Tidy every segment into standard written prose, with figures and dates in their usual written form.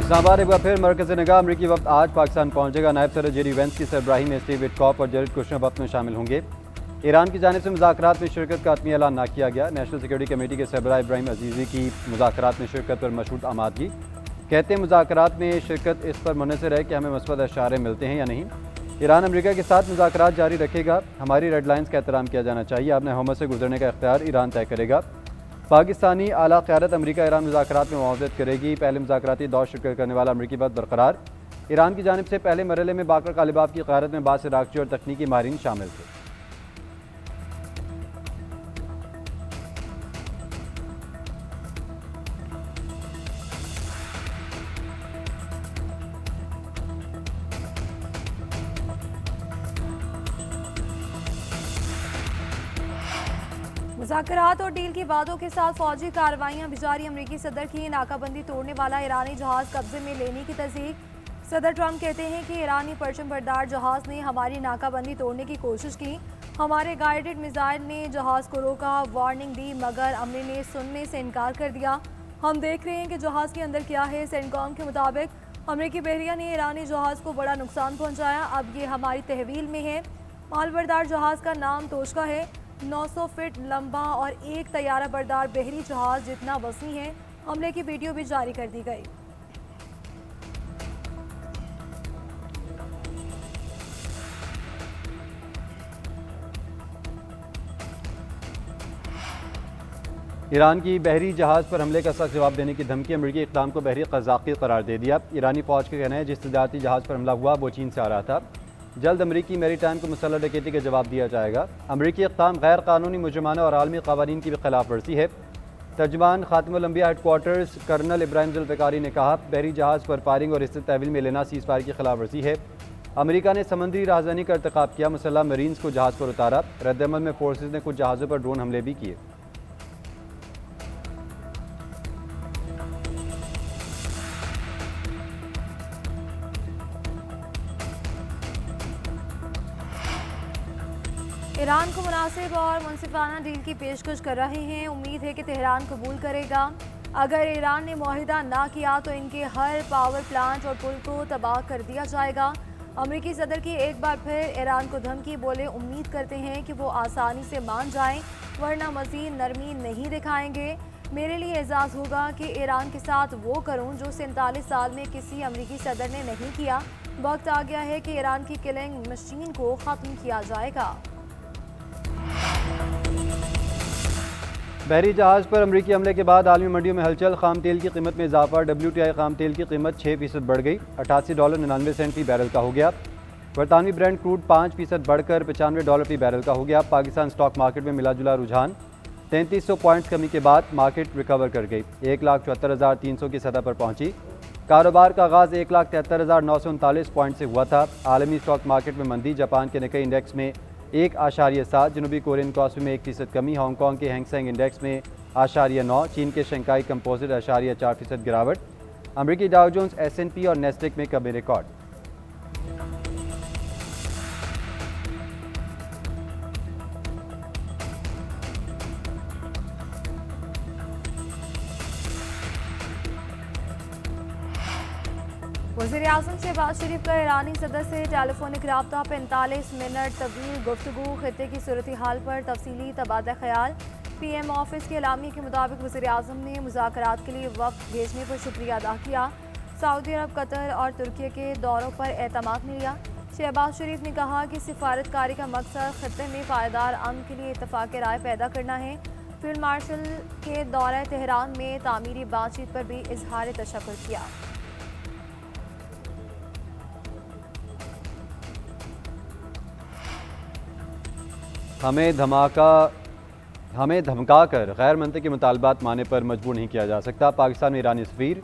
इस्लामाबाद एक बार फिर मरकज़ निगाह अमरीकी वक्त आज पाकिस्तान पहुंचेगा। नायब सदर जेडी वेंस की सरबराही में स्टीव विटकॉफ और जैरेड कुशनर वक्त में शामिल होंगे। ईरान की जानिब से मुज़ाकरात में शिरकत का आत्मी ऐलान न किया गया। नेशनल सिक्योरिटी कमेटी के सरबराह इब्राहिम अजीज़ी की मुज़ाकरात में शिरकत पर मशहूर आमादगी। कहते हैं मुज़ाकरात में शिरकत इस पर मुनहसर है कि हमें मस्बत इशारे मिलते हैं या नहीं। ईरान अमरीका के साथ मुज़ाकरात जारी रखेगा। हमारी रेड लाइन्स का एहतराम किया जाना चाहिए। आपने हमत से गुजरने का इख्तियार ईरान तय करेगा। पाकिस्तानी आला क़यादत अमरीका ईरान मुज़ाकरात में मुआवज़त करेगी। पहले मुज़ाकराती दौर शिरकत करने वाला अमरीकी वक्त बरकरार। ईरान की जानिब से पहले मरहले में बाकर कालिबाफ की क़यादत में बास इराक़ची और तकनीकी माहिरीन शामिल थे। मुज़ाकरात और डील की बातों के साथ फौजी कार्रवाइयाँ भी जारी। अमरीकी सदर की नाकाबंदी तोड़ने वाला ईरानी जहाज़ कब्जे में लेने की तस्दीक। सदर ट्रंप कहते हैं कि ईरानी परचम बरदार जहाज़ ने हमारी नाकाबंदी तोड़ने की कोशिश की। हमारे गाइडेड मिसाइल ने जहाज़ को रोका, वार्निंग दी, मगर अमले ने सुनने से इनकार कर दिया। हम देख रहे हैं कि जहाज़ के अंदर क्या है। सेंटकॉम के मुताबिक अमरीकी बहरिया ने ईरानी जहाज़ को बड़ा नुकसान पहुँचाया। अब ये हमारी तहवील में है। मालबरदार जहाज़ का नाम तोशका है। 900 फीट लंबा और एक तैयारा बरदार बहरी जहाज जितना वसी है। हमले की वीडियो भी जारी कर दी गई। ईरान की बहरी जहाज़ पर हमले का सख्त जवाब देने की धमकी। अमरीकी इक़दाम को बहरी क़ज़ाक़ी करार दे दिया। ईरानी फ़ौज का कहना है जिस तजारती जहाज़ पर हमला हुआ वो चीन से आ रहा था। जल्द अमरीकी मैरीटाइम को मुसल्लह डकैती का जवाब दिया जाएगा। अमरीकी इक़दाम गैर कानूनी मुजरमाना और आलमी क़वानीन की भी खिलाफ वर्जी है। तर्जुमान ख़ातिमुल अंबिया हेडक्वार्टर्स कर्नल इब्राहिम ज़ुल्फ़िकारी ने कहा बहरी जहाज़ पर फायरिंग और इससे तहवील में लेना सीज़ फायर की खिलाफ वर्जी है। अमरीका ने समंदरी राहज़नी का इर्तिकाब किया। मुसल्लह मरीन्स को जहाज़ पर उतारा। रद्दअमल में फोर्सेज ने कुछ जहाज़ों पर ड्रोन हमले भी किए। ईरान को मुनासिब और मुनसिफाना डील की पेशकश कर रहे हैं। उम्मीद है कि तेहरान कबूल करेगा। अगर ईरान ने मुआहिदा ना किया तो इनके हर पावर प्लांट और पुल को तबाह कर दिया जाएगा। अमरीकी सदर की एक बार फिर ईरान को धमकी। बोले उम्मीद करते हैं कि वो आसानी से मान जाएं, वरना मज़ीद नरमी नहीं दिखाएंगे। मेरे लिए एजाज़ होगा कि ईरान के साथ वो करूं जो 47 साल में किसी अमरीकी सदर ने नहीं किया। वक्त आ गया है कि ईरान की किलिंग मशीन को ख़त्म किया जाएगा। बहरी जहाज़ पर अमरीकी हमले के बाद आलमी मंडियों में हलचल। खाम तेल की कीमत में इजाफा। WTI खाम तेल की कीमत 6% बढ़ गई। $88.99 फी बैरल का हो गया। बरतानवी ब्रेंड क्रूड 5% बढ़कर $95 फी बैरल का हो गया। पाकिस्तान स्टॉक मार्केट में मिला जुला रुझान। 3300 पॉइंट्स कमी के बाद मार्केट रिकवर कर गई। 1,74,300 की सतह पर पहुंची। कारोबार का आगाज़ 1,73,939 पॉइंट से हुआ था। आलमी स्टॉक मार्केट में मंदी। जापान के निक्केई इंडेक्स में 1.7, जनूबी कोरियन कॉस्पी में 1% कमी। हांगकॉन्ग के हैंगसेंग इंडेक्स में 0.9, चीन के शंघाई कंपोजिट 0.4% गिरावट। अमरीकी डाउ जोन्स, S&P और नेस्डेक में कमी रिकॉर्ड। वज़ीर-ए-आज़म शहबाज शरीफ का ईरानी सदर से टेलीफोनिक रब्ता। 45 मिनट तवील गुफ्तगू। खित्ते की सूरत हाल पर तफसीली तबादला ख्याल। PM ऑफिस के एलामी के मुताबिक वज़ीर-ए-आज़म ने मुज़ाकरात के लिए वक्त भेजने पर शुक्रिया अदा किया। सऊदी अरब, कतर और तुर्की के दौरों पर एतमाद मिला। शहबाज शरीफ ने कहा कि सिफारतकारी का मकसद खित्ते में पायदार अमन के लिए इत्तफाक राय पैदा करना है। फील्ड मार्शल के दौरे तेहरान में तामीरी बातचीत पर भी इजहार तशक्कुर किया। हमें धमका कर गैर मंतकी मुतालबात माने पर मजबूर नहीं किया जा सकता। पाकिस्तान में ईरानी सफ़ीर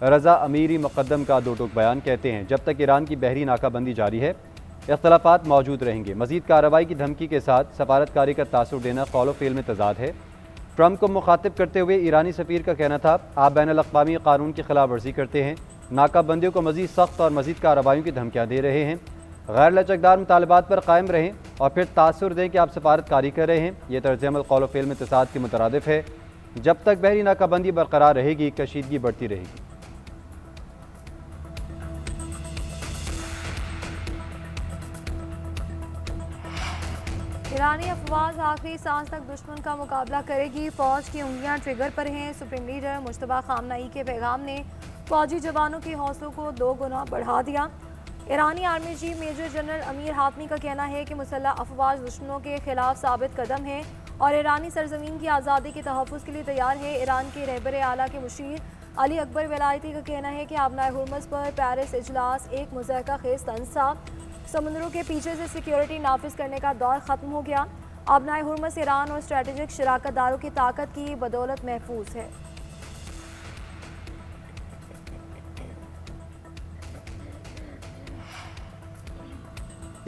रज़ा अमीरी मुक़द्दम का दो टूक बयान। कहते हैं जब तक ईरान की बहरी नाकाबंदी जारी है इख्तलाफात मौजूद रहेंगे। मज़ीद कार्रवाई की धमकी के साथ सफारतकारी का तासुर देना कौल फ़ेल में तजाद है। ट्रंप को मुखातिब करते हुए ईरानी सफ़ीर का कहना था आप बैनुल-अक़वामी कानून की खिलाफ वर्जी करते हैं, नाकाबंदियों को मज़ीद सख्त और मज़ीद कार्रवाइयों की धमकियाँ दे रहे हैं। गैर लचकदार मुतालबात पर कायम रहें और फिर तासुर दें कि आप सफारतकारी कर रहे हैं। यह तर्ज़-ए-अमल कौल फ़ेल में तसाद के मुतरादिफ है। जब तक बहरी नाकाबंदी बरकरार रहेगी कशीदगी बढ़ती रहेगी। ईरानी अफवाज आखिरी सांस तक दुश्मन का मुकाबला करेगी। फौज की उंगलियां ट्रिगर पर हैं। सुप्रीम लीडर मुश्तबा खामनाई के पैगाम ने फौजी जवानों के हौसलों को 2 गुना बढ़ा दिया। ईरानी army chief major general Amir Hatami का कहना है कि मुसल्लह अफवाज दुश्मनों के खिलाफ साबित कदम है और ईरानी सरजमीन की आज़ादी के तहफ़्फ़ुज़ के लिए तैयार है। ईरान के रहबर आला के मुशीर अली अकबर वलायती का कहना है कि आबनाए हुर्मुज़ पर पेरिस इजलास एक मुज़हका खेज़ तंज था। समुद्रों के पीछे से सिक्योरिटी नाफिज करने का दौर ख़त्म हो गया। आबनाए हुर्मुज़ ईरान और स्ट्रेटेजिक शराकतदारों की ताकत की बदौलत महफूज है।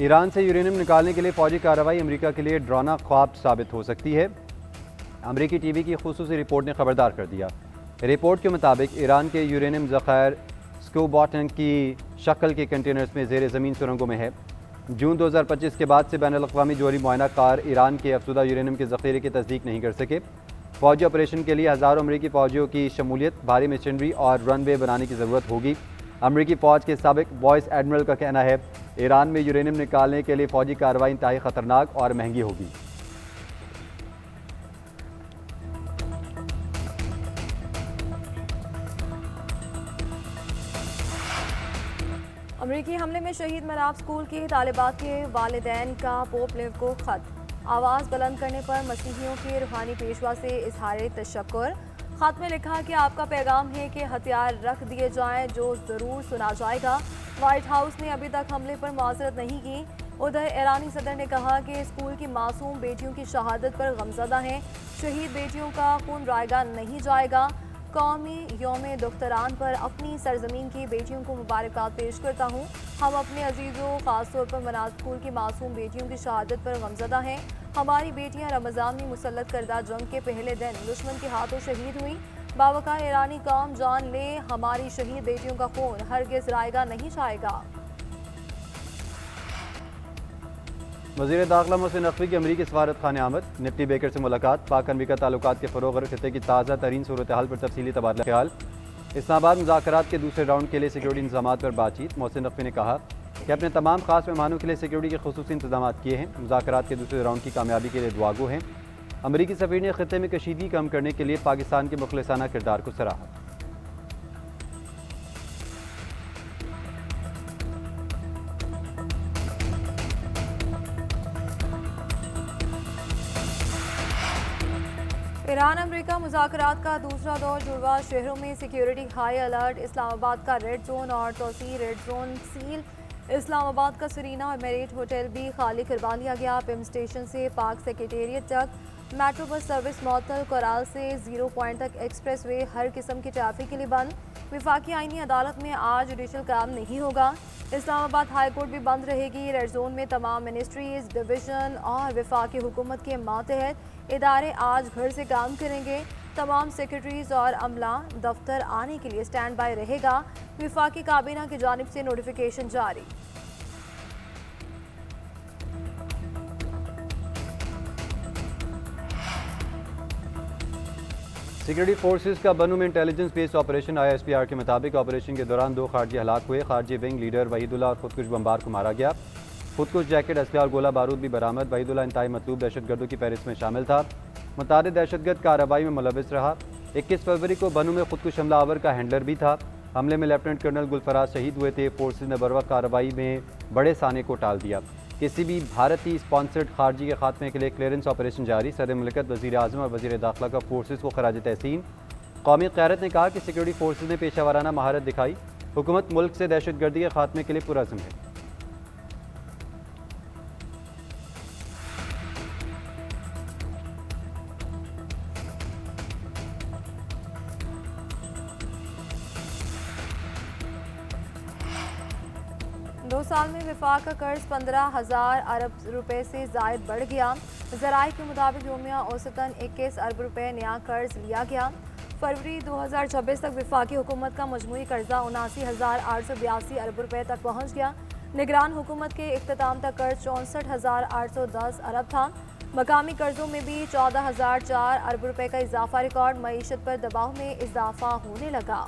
ईरान से यूरेनियम निकालने के लिए फौजी कार्रवाई अमेरिका के लिए डरावना ख्वाब साबित हो सकती है। अमेरिकी टीवी की खुसूसी रिपोर्ट ने खबरदार कर दिया। रिपोर्ट के मुताबिक ईरान के यूरेनियम ज़खायर स्कूबॉटन की शक्ल के कंटेनर्स में ज़ेर ज़मीन सुरंगों में है। जून 2025 के बाद से बैनुल-अक़वामी जोहरी मुआयना कार ईरान के अफसुदा यूरेनियम के ज़ख़ीरे की तस्दीक नहीं कर सके। फौजी ऑपरेशन के लिए हज़ारों अमरीकी फ़ौजियों की शमूलियत, भारी मशीनरी और रनवे बनाने की ज़रूरत होगी। अमरीकी फ़ौज के साबिक वाइस एडमिरल का कहना है ईरान में यूरेनियम निकालने के लिए फ़ौजी कार्रवाई इंतहाई ख़तरनाक और महंगी होगी। अमरीकी हमले में शहीद मनाब स्कूल की तालिबात के वालिदैन का पोप लिव को ख़त। आवाज़ बुलंद करने पर मसीहियों के रूहानी पेशवा से इजहार तशक्कुर। ख़त में लिखा कि आपका पैगाम है कि हथियार रख दिए जाएं, जो ज़रूर सुना जाएगा। वाइट हाउस ने अभी तक हमले पर माजरत नहीं की। उधर ईरानी सदर ने कहा कि स्कूल की मासूम बेटियों की शहादत पर गमज़दा हैं। शहीद बेटियों का खून रायगा नहीं जाएगा। कौमी यौम दुख्तरान पर अपनी सरजमीन की बेटियों को मुबारकबाद पेश करता हूँ। हम अपने अजीज़ों ख़ासतौर पर मनाज स्कूल की मासूम बेटियों की शहादत पर गमज़दा हैं। हमारी बेटियाँ रमज़ान में मुसल्लत करदा जंग के पहले दिन दुश्मन के हाथों शहीद हुई। बावका ईरानी कौम जान ले, हमारी शहीद बेटियों का खून हरगिज़ रायगा नहीं जाएगा। वज़ीर दाखिला मोहसिन नकवी की अमरीकी सफारत खाने आमद। निफ्टी बेकर से मुलाकात। पाक अमरीका ताल्लुकात के फ़रोग़ और खित्ते की ताज़ा तरीन सूरत हाल पर तफसीली तबादला ख्याल। इस्लामाबाद मुज़ाकरात के दूसरे राउंड के लिए सिक्योरिटी इंतज़ामात पर बातचीत। मोहसिन नकवी ने कहा कि अपने तमाम खास मेहमानों के लिए सिक्योरिटी के खुसूसी इंतज़ामात किए हैं। मुज़ाकरात के दूसरे राउंड की कामयाबी के लिए दुआगो हैं। अमरीकी सफ़ीर ने खित्ते में कशीदगी कम करने के लिए पाकिस्तान के मुखलिसाना किरदार को सराहा। ईरान अमेरिका मुज़ाकरात का दूसरा दौर जुड़वा शहरों में सिक्योरिटी हाई अलर्ट। इस्लामाबाद का रेड जोन और तोसी रेड जोन सील। इस्लामाबाद का सरीना और मेरिट होटल भी खाली करवा लिया गया। पिम स्टेशन से पाक सेक्रेटेरिएट तक मेट्रो बस सर्विस मअतल। कोराल से 0 पॉइंट तक एक्सप्रेस वे हर किस्म की ट्रैफिक के लिए बंद। विफाकी आईनी अदालत में आज जुडिशल काम नहीं होगा। इस्लामाबाद हाई कोर्ट भी बंद रहेगी। रेड जोन में तमाम मिनिस्ट्रीज, डिवीज़न और विफाकी हुकूमत के मातहत इदारे आज घर से काम करेंगे। तमाम सेक्रेटरीज और अमला दफ्तर आने के लिए स्टैंड बाय रहेगा। विफाकी काबीना की जानिब से नोटिफिकेशन जारी। सिक्योरिटी फोर्सेस का बनू में इंटेलिजेंस बेस्ड ऑपरेशन ISPR के मुताबिक ऑपरेशन के दौरान 2 खारजी हलाक हुए। खारजी विंग लीडर वहीदुल्ला और खुदकुश बमबार को मारा गया। खुदकुश जैकेट, असला और गोला बारूद भी बरामद। वहीदुल्ला इंतहाई मतलूब दहशतगर्दों की फहरिस्त में शामिल था। मुतादिद दहशतगर्द कार्रवाई में मुलविस रहा। 21 फरवरी को बनू में खुदकुश हमलावर का हैंडलर भी था। हमले में लेफ्टिनेंट कर्नल गुलफराज शहीद हुए थे। फोर्सेज ने बरवक्त कार्रवाई में बड़े साने को टाल दिया। किसी भी भारतीय स्पॉन्सर्ड खारजी के खात्मे के लिए क्लियरेंस ऑपरेशन जारी। सदर मुमलिकत वज़ीर आज़म और वज़ीर दाखिला का फोर्सेज को खराज तहसीन। कौमी क़यादत ने कहा कि सिक्योरिटी फोर्सेज ने पेशावराना महारत दिखाई। हुकूमत मुल्क से दहशतगर्दी के खात्मे के लिए पुरअज़्म है। दो साल में विफाक का कर्ज 15,000 अरब रुपए से जायद बढ़ गया। ज़राए के मुताबिक योमिया औसतन 21 अरब रुपए नया कर्ज लिया गया। फरवरी 2026 तक विफाकी हुकूमत का मजमूई कर्जा 79,882 अरब रुपए तक पहुँच गया। निगरान हुकूमत के इख्तिताम तक कर्ज 64,810 अरब था। मकामी कर्जों में भी 14,004 अरब रुपए का इजाफा रिकॉर्ड। मईशत पर दबाव में इजाफा होने लगा।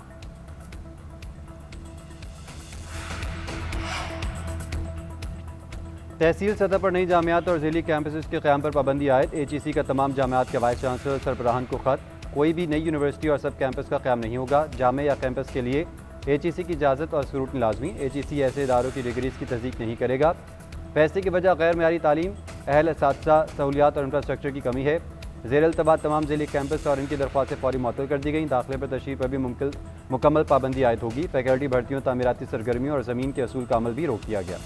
तहसील सतह पर नई जामियात और ज़िली कैंपसेस के क़याम पर पाबंदी आयद। HEC का तमाम जामियात के वाइस चांसलर सरबराहान को ख़त। कोई भी नई यूनिवर्सिटी और सब कैंपस का क़याम नहीं होगा। जामे या कैंपस के लिए HEC की इजाज़त और स्क्रूटनी लाजमी। HEC ऐसे इदारों की डिग्रीज़ की तस्दीक नहीं करेगा। पैसे की वजह गैर मेयारी तालीम, अहल असातिज़ा, सहूलियात और इंफ्रास्ट्रक्चर की कमी है। ज़ेर अल्तबा तमाम ज़िली कैंपस और इनकी दरख्वास्तें फौरी मुअत्तल कर दी गई। दाखिले पर तशरीफ़ पर भी मुकम्मल पाबंदी आयद होगी। फैकल्टी भर्तियों, तामीराती सरगर्मियों और ज़मीन के असूल का अमल भी रोक दिया गया।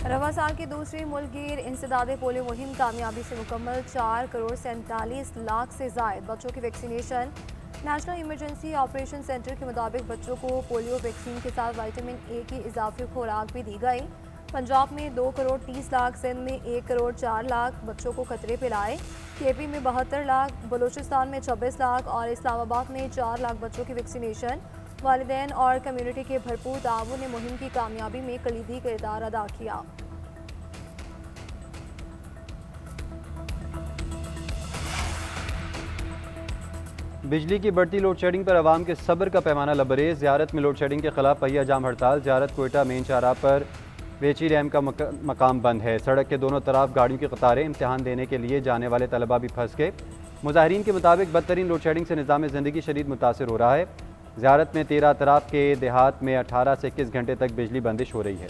रवा साल की दूसरी मुल्कगीर इंसदादे पोलियो मुहिम कामयाबी से मुकम्मल। 4 करोड़ 47 लाख से जायद बच्चों की vaccination. National emergency operation centre के मुताबिक बच्चों को पोलियो वैक्सीन के साथ विटामिन ए की इजाफी खुराक भी दी गई। पंजाब में 2 करोड़ 30 लाख, सिंध में 1 करोड़ 4 लाख बच्चों को खतरे पिलाए। KP में 72 लाख, बलूचिस्तान में 26 लाख और इस्लामाबाद में 4 लाख बच्चों की वैक्सीनेशन। वालिदैन और कम्युनिटी के भरपूर ताउन ने मुहिम की कामयाबी में कलीदी किरदार अदा किया। बिजली की बढ़ती लोड शेडिंग पर आवाम के सब्र का पैमाना लबरेज। ज़ियारत में लोड शेडिंग के खिलाफ पहिया जाम हड़ताल। ज़ियारत कोयटा मेन शाहराह पर वेची डैम का मकाम बंद है। सड़क के दोनों तरफ गाड़ियों की कतारें। इम्तहान देने के लिए जाने वाले तलबा भी फंस गए। मुजाहिरीन के मुताबिक बदतरीन लोड शेडिंग से निज़ाम ज़िंदगी शदीद मुतासर हो रहा है। ज़ियारत में 13 अतराफ के देहात में 18 से 21 घंटे तक बिजली बंदिश हो रही है।